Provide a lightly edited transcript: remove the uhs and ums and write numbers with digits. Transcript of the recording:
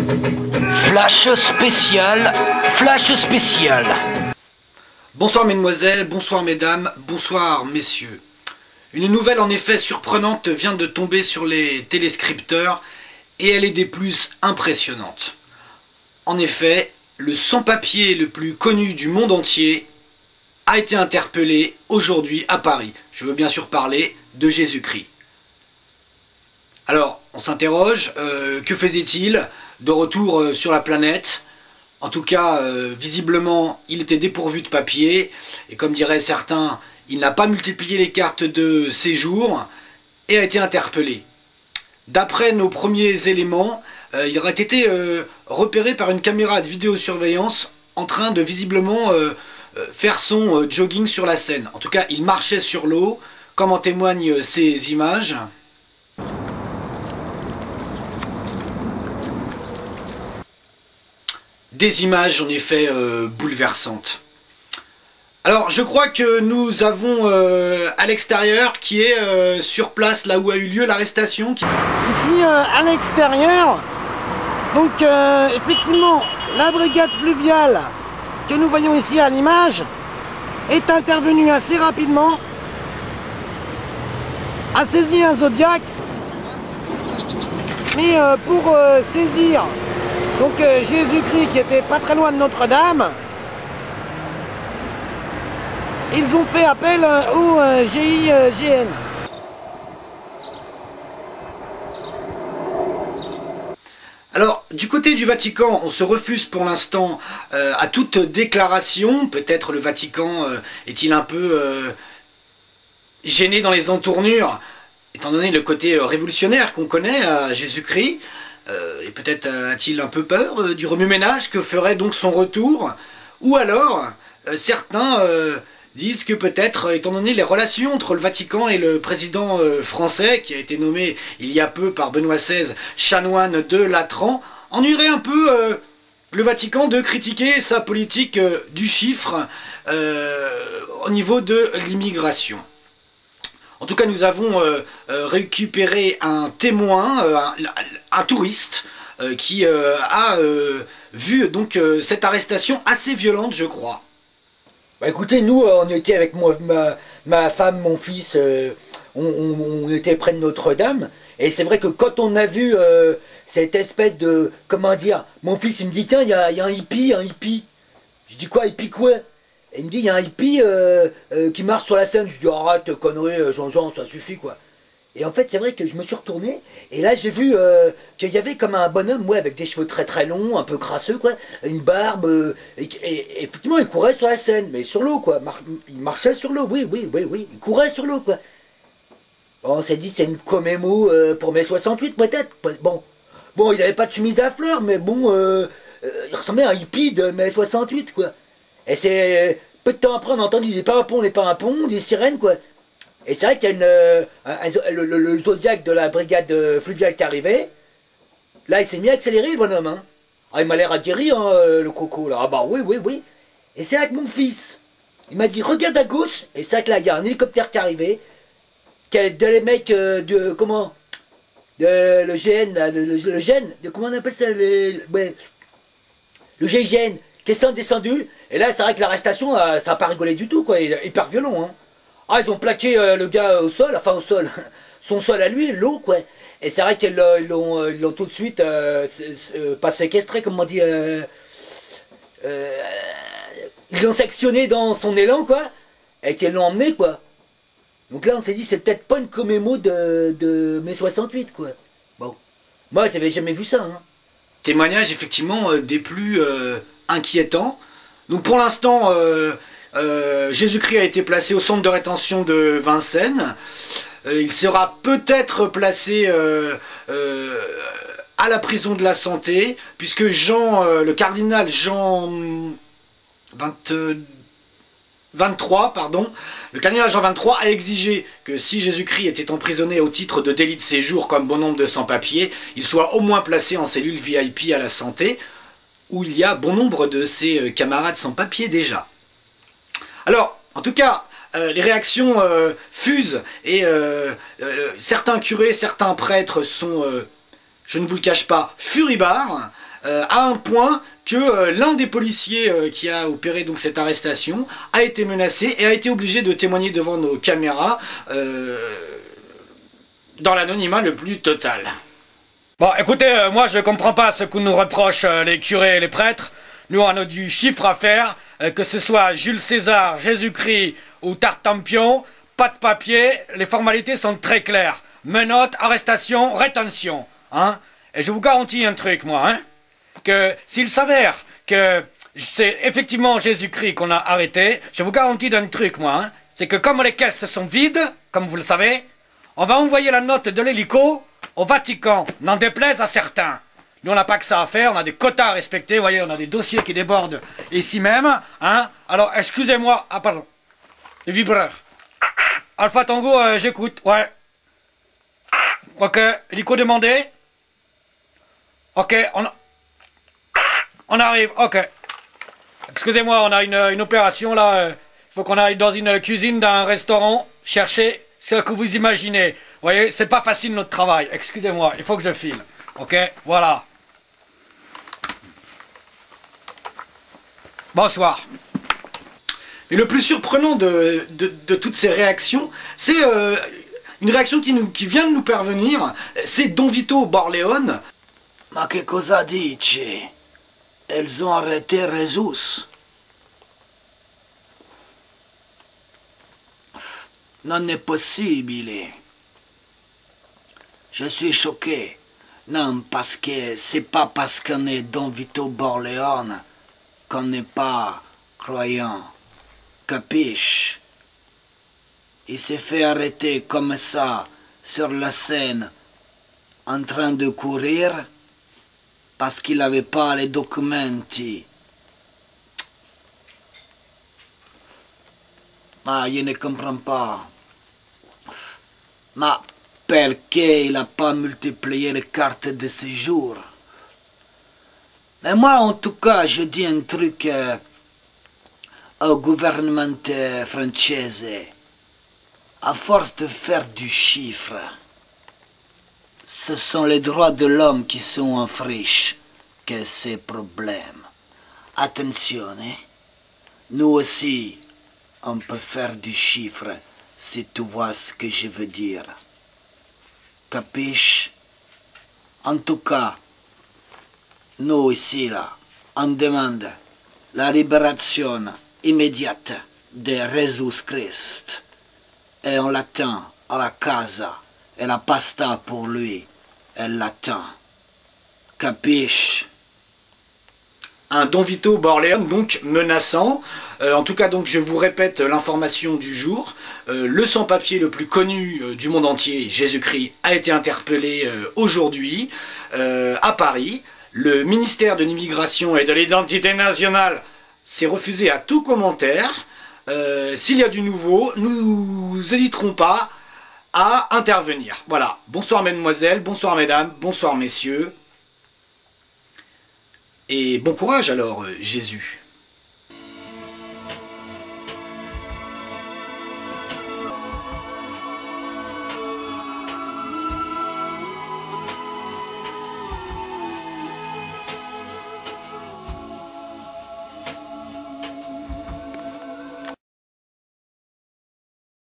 Flash spécial, flash spécial. Bonsoir mesdemoiselles, bonsoir mesdames, bonsoir messieurs. Une nouvelle en effet surprenante vient de tomber sur les téléscripteurs et elle est des plus impressionnantes. En effet, le sans-papier le plus connu du monde entier a été interpellé aujourd'hui à Paris. Je veux bien sûr parler de Jésus-Christ. Alors, on s'interroge, que faisait-il de retour sur la planète? En tout cas, visiblement, il était dépourvu de papier, et comme diraient certains, il n'a pas multiplié les cartes de séjour, et a été interpellé. D'après nos premiers éléments, il aurait été repéré par une caméra de vidéosurveillance en train de visiblement faire son jogging sur la Seine. En tout cas, il marchait sur l'eau, comme en témoignent ces images. Des images en effet bouleversantes. Alors je crois que nous avons à l'extérieur qui est sur place là où a eu lieu l'arrestation. Ici à l'extérieur, donc effectivement la brigade fluviale que nous voyons ici à l'image est intervenue assez rapidement, a saisi un Zodiac, mais pour saisir donc Jésus-Christ qui était pas très loin de Notre-Dame, ils ont fait appel au GIGN. Alors, du côté du Vatican, on se refuse pour l'instant à toute déclaration. Peut-être le Vatican est-il un peu gêné dans les entournures, étant donné le côté révolutionnaire qu'on connaît à Jésus-Christ. Et peut-être a-t-il un peu peur du remue-ménage que ferait donc son retour. Ou alors, certains disent que peut-être, étant donné les relations entre le Vatican et le président français, qui a été nommé il y a peu par Benoît XVI chanoine de Latran, ennuierait un peu le Vatican de critiquer sa politique du chiffre au niveau de l'immigration. En tout cas, nous avons récupéré un témoin, un touriste, qui a vu donc cette arrestation assez violente, je crois. Bah écoutez, nous, on était avec ma femme, mon fils, on était près de Notre-Dame, et c'est vrai que quand on a vu cette espèce de, comment dire, mon fils il me dit, tiens, il y a un hippie. Je dis quoi, hippie quoi? Et il me dit, il y a un hippie qui marche sur la Seine. Je dis, arrête, connerie, Jean-Jean, ça suffit, quoi. Et en fait, c'est vrai que je me suis retourné, et là, j'ai vu qu'il y avait comme un bonhomme, ouais, avec des cheveux très très longs, un peu crasseux, quoi, une barbe, et effectivement, il courait sur la Seine, mais sur l'eau, quoi. Il marchait sur l'eau, oui, il courait sur l'eau, quoi. Bon, on s'est dit, c'est une commémo pour mai 68, peut-être. Bon, il n'avait pas de chemise à fleurs, mais bon, il ressemblait à un hippie de mai 68, quoi. Et c'est peu de temps après, on a entendu des pimpons, des sirènes, quoi. Et c'est vrai qu'il y a le Zodiac de la brigade fluviale qui est arrivé. Là, il s'est mis à accélérer, le bonhomme. Hein. Ah, il m'a l'air atterri, hein, le coco, là. Ah bah oui. Et c'est avec mon fils. Il m'a dit, regarde à gauche. Et c'est vrai que là, il y a un hélicoptère qui est arrivé. Qui a les mecs de, comment le GN, là, le GN, comment on appelle ça, ouais, le GIGN, qui est descendu. Et là, c'est vrai que l'arrestation, ça n'a pas rigolé du tout, quoi. Il est hyper violent, hein. Ah, ils ont plaqué le gars au sol, enfin au sol, son sol à lui, l'eau, quoi. Et c'est vrai qu'ils l'ont tout de suite pas séquestré, comme on dit. Ils l'ont sectionné dans son élan, quoi. Et qu'ils l'ont emmené, quoi. Donc là, on s'est dit, c'est peut-être pas une commémo de mai 68, quoi. Bon. Moi, j'avais jamais vu ça, hein. Témoignage, effectivement, des plus inquiétants. Donc pour l'instant... Jésus-Christ a été placé au centre de rétention de Vincennes. Il sera peut-être placé à la prison de la Santé, puisque le cardinal Jean 23, le cardinal Jean 23 a exigé que si Jésus-Christ était emprisonné au titre de délit de séjour comme bon nombre de sans-papiers, il soit au moins placé en cellule VIP à la Santé, où il y a bon nombre de ses camarades sans-papiers déjà. Alors, en tout cas, les réactions fusent et certains curés, certains prêtres sont, je ne vous le cache pas, furibards. à un point que l'un des policiers qui a opéré donc cette arrestation a été menacé et a été obligé de témoigner devant nos caméras dans l'anonymat le plus total. Bon, écoutez, moi je comprends pas ce que nous reprochent les curés et les prêtres. Nous on a du chiffre à faire, que ce soit Jules César, Jésus-Christ ou Tartampion, pas de papier, les formalités sont très claires. Menottes, arrestation, rétention, hein. Et je vous garantis un truc, moi, hein, que s'il s'avère que c'est effectivement Jésus-Christ qu'on a arrêté, je vous garantis d'un truc, moi, hein, c'est que comme les caisses sont vides, comme vous le savez, on va envoyer la note de l'hélico au Vatican, n'en déplaise à certains. Nous, on n'a pas que ça à faire, on a des quotas à respecter, vous voyez, on a des dossiers qui débordent ici même, hein. Alors, excusez-moi, ah pardon, les vibreurs. Alpha Tango, j'écoute, ouais. Ok, hélico demandé. Ok, on arrive, ok. Excusez-moi, on a une opération là, il faut qu'on aille dans une cuisine d'un restaurant, chercher ce que vous imaginez. Vous voyez, c'est pas facile notre travail, excusez-moi, il faut que je file. Ok, voilà. Bonsoir. Mais le plus surprenant de toutes ces réactions, c'est une réaction qui vient de nous parvenir, c'est Don Vito Borleone. Ma che cosa dici? Elles ont arrêté Jesus. Non è possibile. Je suis choqué. Non, parce que c'est pas parce qu'on est Don Vito Borleone qu'on n'est pas croyant. Capiche? Il s'est fait arrêter comme ça, sur la scène, en train de courir, parce qu'il n'avait pas les documenti. Ma je ne comprends pas. Ma perché il n'a pas multiplié les cartes de séjour? Mais moi, en tout cas, je dis un truc au gouvernement français. À force de faire du chiffre, ce sont les droits de l'homme qui sont en friche que ces problèmes. Attention, hein? Nous aussi, on peut faire du chiffre, si tu vois ce que je veux dire. Capiche? En tout cas, nous ici, là, on demande la libération immédiate de Jésus-Christ. Et on l'attend à la casa. Et la pasta pour lui, elle l'attend. Capiche? Un Don Vito Borleone, donc menaçant. En tout cas, donc, je vous répète l'information du jour. Le sans-papier le plus connu du monde entier, Jésus-Christ, a été interpellé aujourd'hui à Paris. Le ministère de l'Immigration et de l'Identité nationale s'est refusé à tout commentaire. S'il y a du nouveau, nous n'hésiterons pas à intervenir. Voilà. Bonsoir mesdemoiselles, bonsoir mesdames, bonsoir messieurs. Et bon courage alors, Jésus.